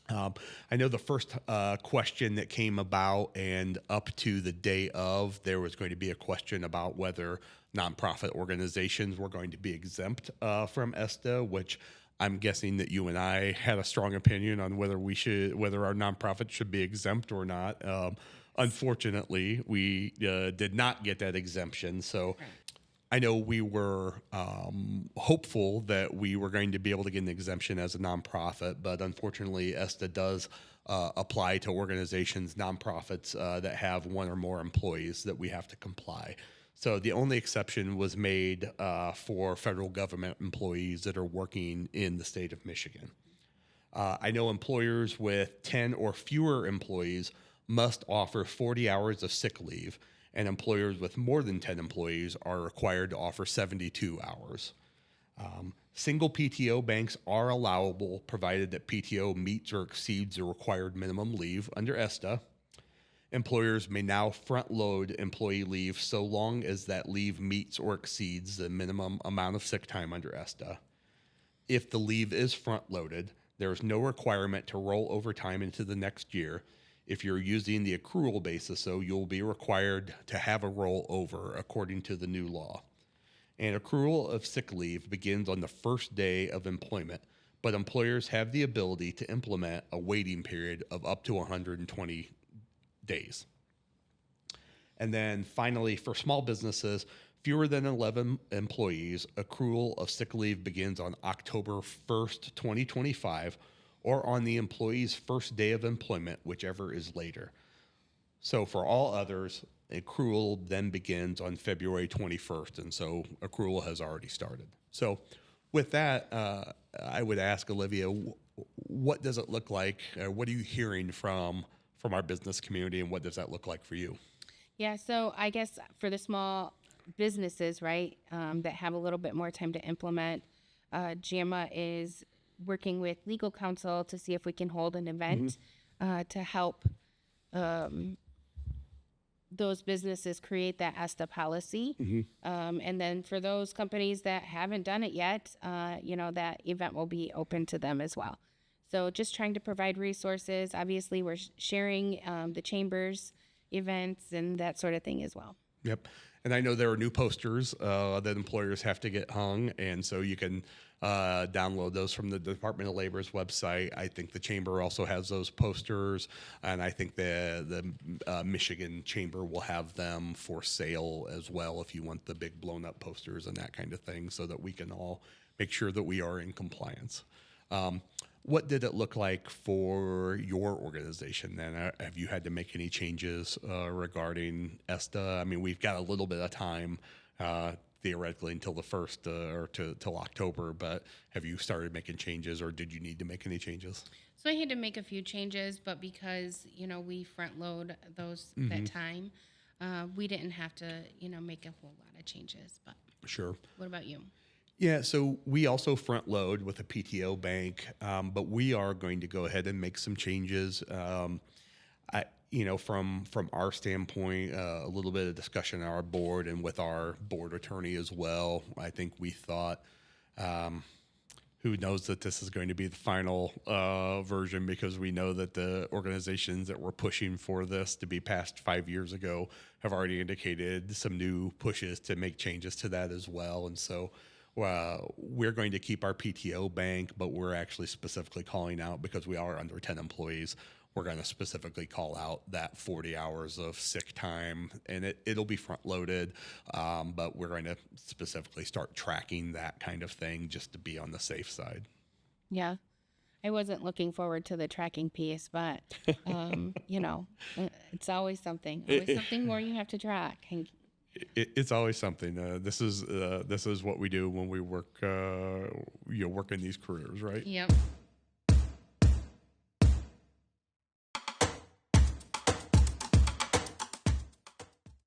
I know the first question that came about, and up to the day of, there was going to be a question about whether nonprofit organizations were going to be exempt from ESTA, which I'm guessing that you and I had a strong opinion on whether our nonprofits should be exempt or not. Unfortunately, we did not get that exemption. So I know we were hopeful that we were going to be able to get an exemption as a nonprofit, but unfortunately, ESTA does apply to organizations, nonprofits that have one or more employees that we have to comply. So the only exception was made for federal government employees that are working in the state of Michigan. I know employers with 10 or fewer employees must offer 40 hours of sick leave, and employers with more than 10 employees are required to offer 72 hours. Single PTO banks are allowable, provided that PTO meets or exceeds the required minimum leave under ESTA. Employers may now front-load employee leave so long as that leave meets or exceeds the minimum amount of sick time under ESTA. If the leave is front-loaded, there is no requirement to roll overtime into the next year. If you're using the accrual basis, so you'll be required to have a rollover according to the new law. An accrual of sick leave begins on the first day of employment, but employers have the ability to implement a waiting period of up to 120 days. And then finally, for small businesses, fewer than 11 employees, accrual of sick leave begins on October 1st, 2025, or on the employee's first day of employment, whichever is later. So for all others, accrual then begins on February 21st, and so accrual has already started. So with that, I would ask Olivia, what does it look like? What are you hearing from our business community, and what does that look like for you? Yeah, so I guess for the small businesses, right, that have a little bit more time to implement, JAMA is working with legal counsel to see if we can hold an event to help those businesses create that ESTA policy. And then for those companies that haven't done it yet, that event will be open to them as well. So just trying to provide resources. Obviously, we're sharing the chamber's events and that sort of thing as well. Yep. And I know there are new posters that employers have to get hung, and so you can download those from the Department of Labor's website. I think the chamber also has those posters, and I think the Michigan Chamber will have them for sale as well if you want the big blown up posters and that kind of thing, so that we can all make sure that we are in compliance. What did it look like for your organization then? Have you had to make any changes regarding ESTA? I mean, we've got a little bit of time theoretically until the 1st or till October, but have you started making changes, or did you need to make any changes? So I had to make a few changes, but because, we front load those that time, we didn't have to, make a whole lot of changes. But Sure. what about you? Yeah, so we also front load with a PTO bank, but we are going to go ahead and make some changes. From our standpoint, a little bit of discussion on our board and with our board attorney as well. I think we thought, who knows that this is going to be the final version, because we know that the organizations that were pushing for this to be passed 5 years ago have already indicated some new pushes to make changes to that as well. And so we're going to keep our PTO bank, but we're actually specifically calling out, because we are under 10 employees, we're going to specifically call out that 40 hours of sick time, and it'll be front loaded, but we're going to specifically start tracking that kind of thing just to be on the safe side. Yeah. I wasn't looking forward to the tracking piece, but, it's always something more you have to track. And It's always something. This is what we do when we work, work in these careers, right? Yep.